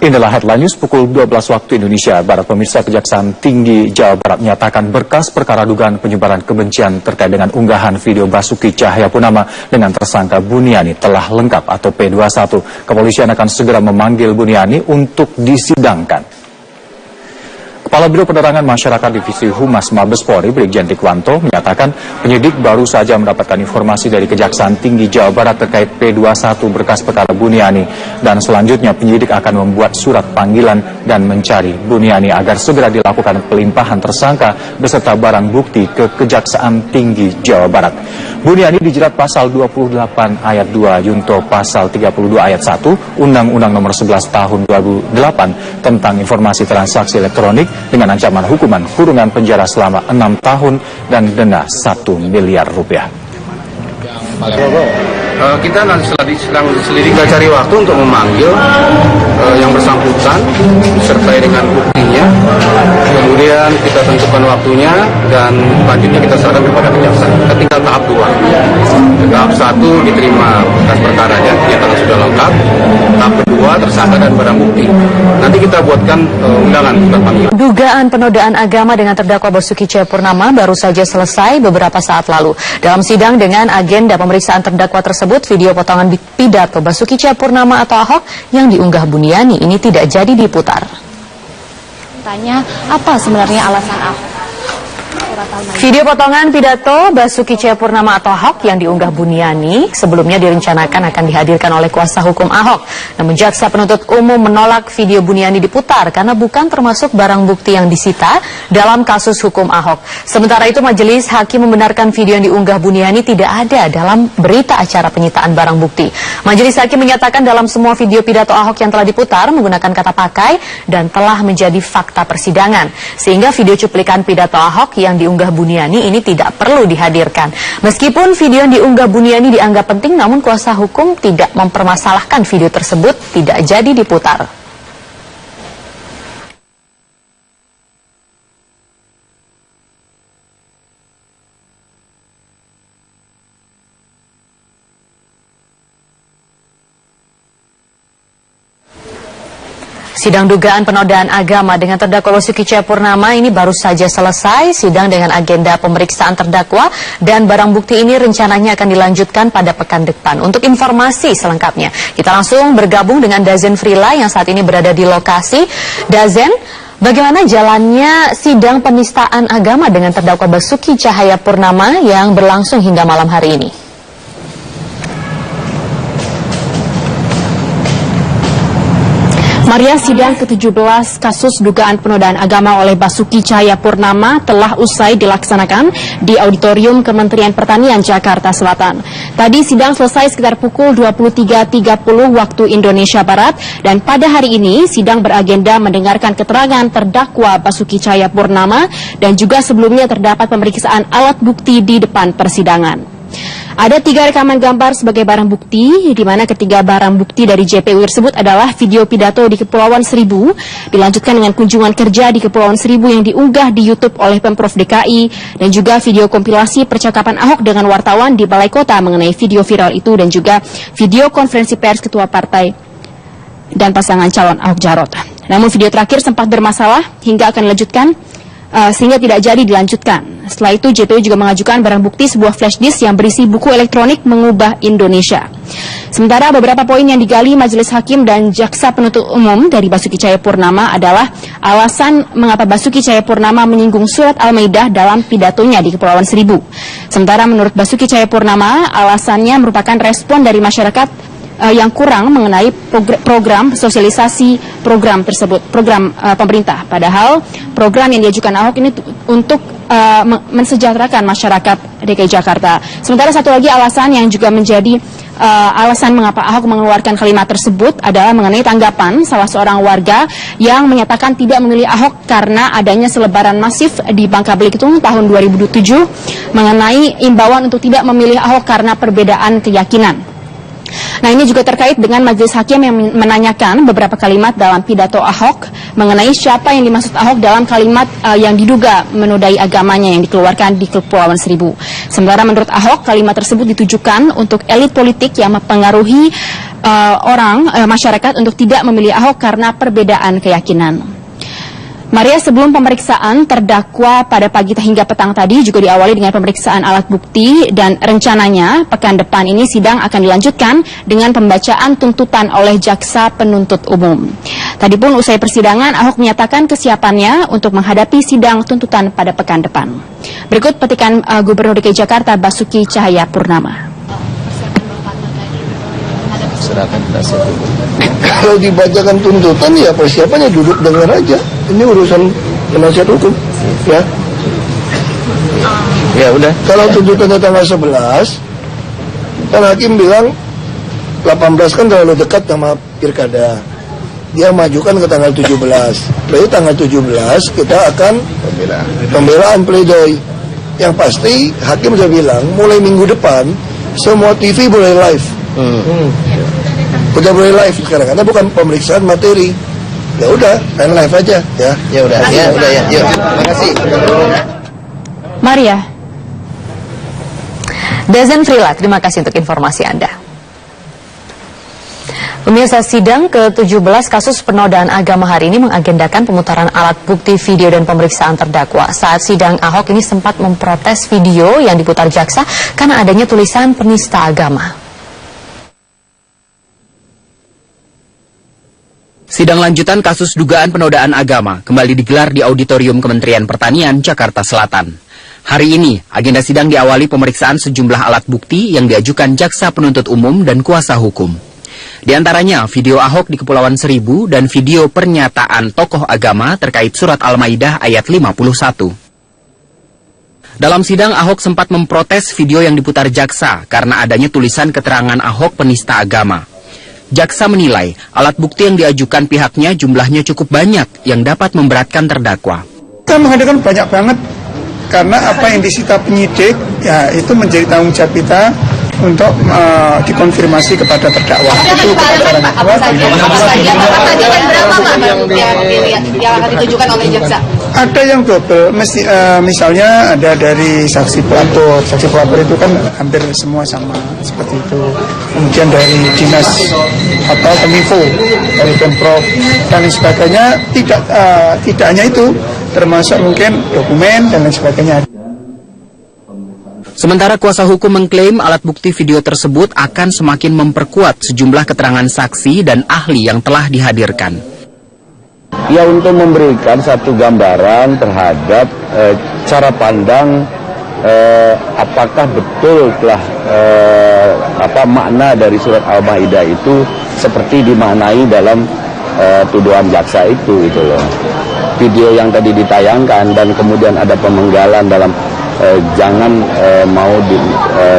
Inilah headline news pukul 12 waktu Indonesia Barat. Pemirsa, Kejaksaan Tinggi Jawa Barat menyatakan berkas perkara dugaan penyebaran kebencian terkait dengan unggahan video Basuki Cahayapurnama dengan tersangka Buniani telah lengkap atau P21. Kepolisian akan segera memanggil Buniani untuk disidangkan. Kepala Biro Penerangan Masyarakat Divisi Humas Mabes Polri, Brigjen Rikwanto, menyatakan penyidik baru saja mendapatkan informasi dari Kejaksaan Tinggi Jawa Barat terkait P21 berkas perkara Buniani, dan selanjutnya penyidik akan membuat surat panggilan dan mencari Buniani agar segera dilakukan pelimpahan tersangka beserta barang bukti ke Kejaksaan Tinggi Jawa Barat. Buniani dijerat pasal 28 ayat 2 Junto pasal 32 ayat 1 Undang-Undang Nomor 11 Tahun 2008 tentang informasi transaksi elektronik dengan ancaman hukuman kurungan penjara selama 6 tahun dan denda 1 miliar rupiah. Kita sedang selidiki cari waktu untuk memanggil yang bersangkutan disertai dengan buktinya. Kemudian kita tentukan waktunya dan selanjutnya kita serahkan kepada kejaksaan. Kita tinggal tahap 2. Tahap 1 diterima berkas perkaranya, nyatakan sudah lengkap. Tahap kedua tersangka dan barang bukti. Nanti kita buatkan undangan surat panggilan. Dugaan penodaan agama dengan terdakwa Basuki Cahayapurnama baru saja selesai beberapa saat lalu. Dalam sidang dengan agenda pemeriksaan terdakwa tersebut, video potongan pidato Basuki Cahayapurnama atau Ahok yang diunggah Buniani ini tidak jadi diputar. Tanya apa sebenarnya alasan Ahok? Video potongan pidato Basuki Cahayapurnama atau Ahok yang diunggah Buniani sebelumnya direncanakan akan dihadirkan oleh kuasa hukum Ahok. Namun jaksa penuntut umum menolak video Buniani diputar karena bukan termasuk barang bukti yang disita dalam kasus hukum Ahok. Sementara itu majelis hakim membenarkan video yang diunggah Buniani tidak ada dalam berita acara penyitaan barang bukti. Majelis hakim menyatakan dalam semua video pidato Ahok yang telah diputar menggunakan kata pakai dan telah menjadi fakta persidangan. Sehingga video cuplikan pidato Ahok yang diunggah Buniani ini tidak perlu dihadirkan. Meskipun video yang diunggah Buniani dianggap penting, namun kuasa hukum tidak mempermasalahkan video tersebut tidak jadi diputar. Sidang dugaan penodaan agama dengan terdakwa Basuki Cahayapurnama ini baru saja selesai. Sidang dengan agenda pemeriksaan terdakwa dan barang bukti ini rencananya akan dilanjutkan pada pekan depan. Untuk informasi selengkapnya, kita langsung bergabung dengan Dazen Frila yang saat ini berada di lokasi. Dazen, bagaimana jalannya sidang penistaan agama dengan terdakwa Basuki Cahayapurnama yang berlangsung hingga malam hari ini? Maria, sidang ke-17 kasus dugaan penodaan agama oleh Basuki Cahayapurnama telah usai dilaksanakan di Auditorium Kementerian Pertanian Jakarta Selatan. Tadi sidang selesai sekitar pukul 23.30 waktu Indonesia Barat, dan pada hari ini sidang beragenda mendengarkan keterangan terdakwa Basuki Cahayapurnama dan juga sebelumnya terdapat pemeriksaan alat bukti di depan persidangan. Ada 3 rekaman gambar sebagai barang bukti, di mana ketiga barang bukti dari JPU tersebut adalah video pidato di Kepulauan Seribu, dilanjutkan dengan kunjungan kerja di Kepulauan Seribu yang diunggah di YouTube oleh Pemprov DKI, dan juga video kompilasi percakapan Ahok dengan wartawan di Balai Kota mengenai video viral itu, dan juga video konferensi pers ketua partai dan pasangan calon Ahok Jarot. Namun video terakhir sempat bermasalah hingga akan dilanjutkan sehingga tidak jadi dilanjutkan. Setelah itu JPU juga mengajukan barang bukti sebuah flash disk yang berisi buku elektronik Mengubah Indonesia. Sementara beberapa poin yang digali majelis hakim dan jaksa penuntut umum dari Basuki Cahayapurnama adalah alasan mengapa Basuki Cahayapurnama menyinggung surat Al-Maidah dalam pidatonya di Kepulauan Seribu. Sementara menurut Basuki Cahayapurnama alasannya merupakan respon dari masyarakat yang kurang mengenai program sosialisasi program tersebut, program pemerintah. Padahal program yang diajukan Ahok ini untuk mensejahterakan masyarakat DKI Jakarta. Sementara satu lagi alasan yang juga menjadi alasan mengapa Ahok mengeluarkan kalimat tersebut adalah mengenai tanggapan salah seorang warga yang menyatakan tidak memilih Ahok karena adanya selebaran masif di Bangka Belitung tahun 2007 mengenai imbauan untuk tidak memilih Ahok karena perbedaan keyakinan. Nah, ini juga terkait dengan majelis hakim yang menanyakan beberapa kalimat dalam pidato Ahok mengenai siapa yang dimaksud Ahok dalam kalimat yang diduga menodai agamanya yang dikeluarkan di Kepulauan Seribu. Sementara menurut Ahok, kalimat tersebut ditujukan untuk elit politik yang mempengaruhi masyarakat untuk tidak memilih Ahok karena perbedaan keyakinan. Maria, sebelum pemeriksaan terdakwa pada pagi hingga petang tadi juga diawali dengan pemeriksaan alat bukti dan rencananya pekan depan ini sidang akan dilanjutkan dengan pembacaan tuntutan oleh jaksa penuntut umum. Tadi pun usai persidangan, Ahok menyatakan kesiapannya untuk menghadapi sidang tuntutan pada pekan depan. Berikut petikan Gubernur DKI Jakarta Basuki Cahayapurnama. Kalau dibacakan tuntutan ya persiapannya duduk dengar aja. Ini urusan penasihat hukum, ya. Ya udah. Kalau tuntutannya tanggal 11, kan hakim bilang 18 kan terlalu dekat sama pilkada. Dia majukan ke tanggal 17. Berarti tanggal 17 kita akan pembelaan pledoi. Yang pasti hakim sudah bilang mulai minggu depan semua TV boleh live. Udah boleh live sekarang karena bukan pemeriksaan materi. Ya udah, main live aja ya. Ya udah, ya udah ya. Yuk, terima kasih. Maria. Dezen Frila, terima kasih untuk informasi Anda. Pemirsa, sidang ke-17 kasus penodaan agama hari ini mengagendakan pemutaran alat bukti video dan pemeriksaan terdakwa. Saat sidang, Ahok ini sempat memprotes video yang diputar jaksa karena adanya tulisan penista agama. Sidang lanjutan kasus dugaan penodaan agama kembali digelar di Auditorium Kementerian Pertanian, Jakarta Selatan. Hari ini, agenda sidang diawali pemeriksaan sejumlah alat bukti yang diajukan jaksa penuntut umum dan kuasa hukum. Di antaranya video Ahok di Kepulauan Seribu dan video pernyataan tokoh agama terkait surat Al-Maidah ayat 51. Dalam sidang, Ahok sempat memprotes video yang diputar jaksa karena adanya tulisan keterangan Ahok penista agama. Jaksa menilai alat bukti yang diajukan pihaknya jumlahnya cukup banyak yang dapat memberatkan terdakwa. Kita menghadirkan banyak banget karena apa yang disita penyidik ya itu menjadi tanggung jawab kita untuk dikonfirmasi kepada terdakwa. Itu kepada yang akan ditujukan oleh jaksa. Ada yang double, misalnya ada dari saksi pelapor. Saksi pelapor itu kan hampir semua sama seperti itu. Kemudian dari dinas atau Kominfo, dari Pemprov dan lain sebagainya. Tidak hanya itu, termasuk mungkin dokumen dan lain sebagainya. Sementara kuasa hukum mengklaim alat bukti video tersebut akan semakin memperkuat sejumlah keterangan saksi dan ahli yang telah dihadirkan. Ya, untuk memberikan satu gambaran terhadap cara pandang apakah betul telah makna dari surat Al-Maidah itu seperti dimaknai dalam tuduhan jaksa itu gitu loh. Video yang tadi ditayangkan dan kemudian ada pemenggalan dalam jangan mau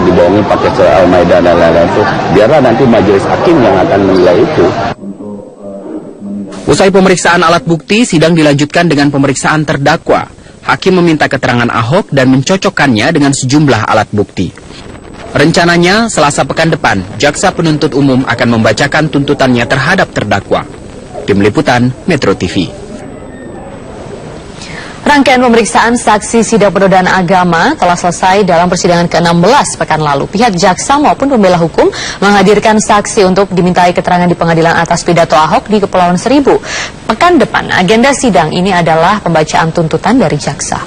dibohongi pakai surat Al-Maidah dan lain-lain itu, biarlah nanti majelis hakim yang akan menilai itu. Usai pemeriksaan alat bukti, sidang dilanjutkan dengan pemeriksaan terdakwa. Hakim meminta keterangan Ahok dan mencocokkannya dengan sejumlah alat bukti. Rencananya, Selasa pekan depan, jaksa penuntut umum akan membacakan tuntutannya terhadap terdakwa. Tim Liputan, Metro TV. Rangkaian pemeriksaan saksi sidang penodaan agama telah selesai dalam persidangan ke-16 pekan lalu. Pihak jaksa maupun pembela hukum menghadirkan saksi untuk dimintai keterangan di pengadilan atas pidato Ahok di Kepulauan Seribu. Pekan depan, agenda sidang ini adalah pembacaan tuntutan dari jaksa.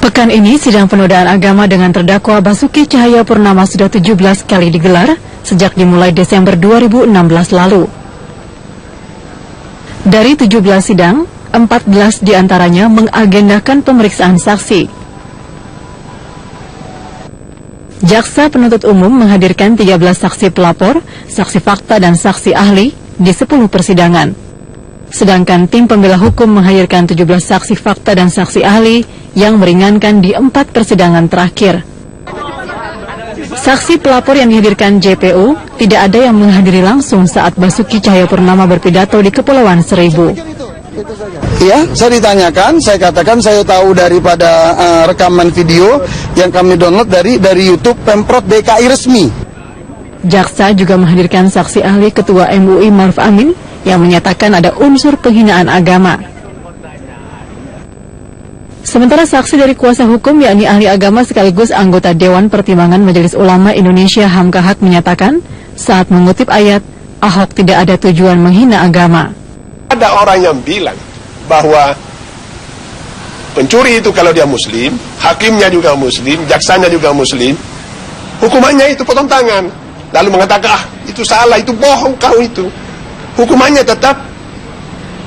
Pekan ini, sidang penodaan agama dengan terdakwa Basuki Cahayapurnama sudah 17 kali digelar sejak dimulai Desember 2016 lalu. Dari 17 sidang, 14 diantaranya mengagendakan pemeriksaan saksi. Jaksa penuntut umum menghadirkan 13 saksi pelapor, saksi fakta dan saksi ahli di 10 persidangan. Sedangkan tim pembela hukum menghadirkan 17 saksi fakta dan saksi ahli yang meringankan di 4 persidangan terakhir. Saksi pelapor yang dihadirkan JPU tidak ada yang menghadiri langsung saat Basuki Cahayapurnama berpidato di Kepulauan Seribu. Iya, saya ditanyakan, saya katakan saya tahu daripada rekaman video yang kami download dari YouTube Pemprov DKI resmi. Jaksa juga menghadirkan saksi ahli Ketua MUI Maruf Amin yang menyatakan ada unsur penghinaan agama. Sementara saksi dari kuasa hukum yakni ahli agama sekaligus anggota Dewan Pertimbangan Majelis Ulama Indonesia Hamka Haq menyatakan saat mengutip ayat, Ahok tidak ada tujuan menghina agama. Ada orang yang bilang bahwa pencuri itu kalau dia muslim, hakimnya juga muslim, jaksanya juga muslim, hukumannya itu potong tangan. Lalu mengatakan, itu salah, itu bohong kau itu. Hukumannya tetap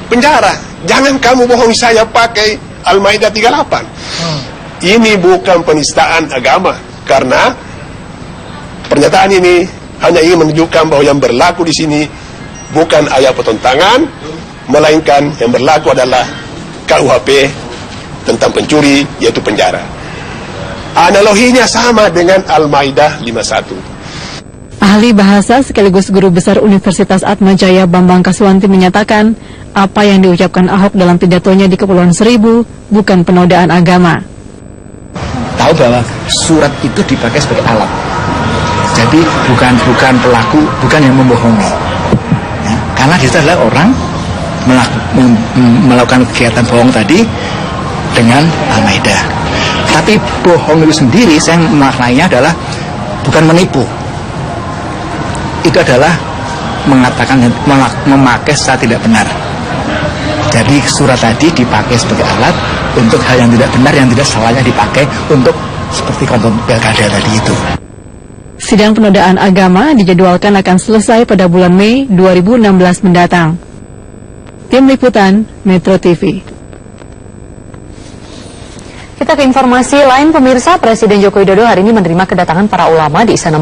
penjara. Jangan kamu bohongi saya pakai Al-Maidah 38. Ini bukan penistaan agama, karena pernyataan ini hanya ingin menunjukkan bahwa yang berlaku di sini bukan ayat potong tangan, melainkan yang berlaku adalah KUHP tentang pencuri, yaitu penjara. Analoginya sama dengan Al-Maidah 51. Ahli bahasa sekaligus guru besar Universitas Atmajaya Bambang Kaswanti menyatakan apa yang diucapkan Ahok dalam pidatonya di Kepulauan Seribu bukan penodaan agama. Tahu bahwa surat itu dipakai sebagai alat. Jadi bukan pelaku, bukan yang membohongi. Ya, karena dia adalah orang melakukan kegiatan bohong tadi dengan Al-Maidah. Tapi bohong itu sendiri saya maknanya adalah bukan menipu. Itu adalah mengatakan memakai secara tidak benar. Jadi surat tadi dipakai sebagai alat untuk hal yang tidak benar, yang tidak salahnya dipakai untuk seperti konten pilkada tadi itu. Sidang penodaan agama dijadwalkan akan selesai pada bulan Mei 2016 mendatang. Tim Liputan Metro TV. Kita ke informasi lain, pemirsa. Presiden Joko Widodo hari ini menerima kedatangan para ulama di Istana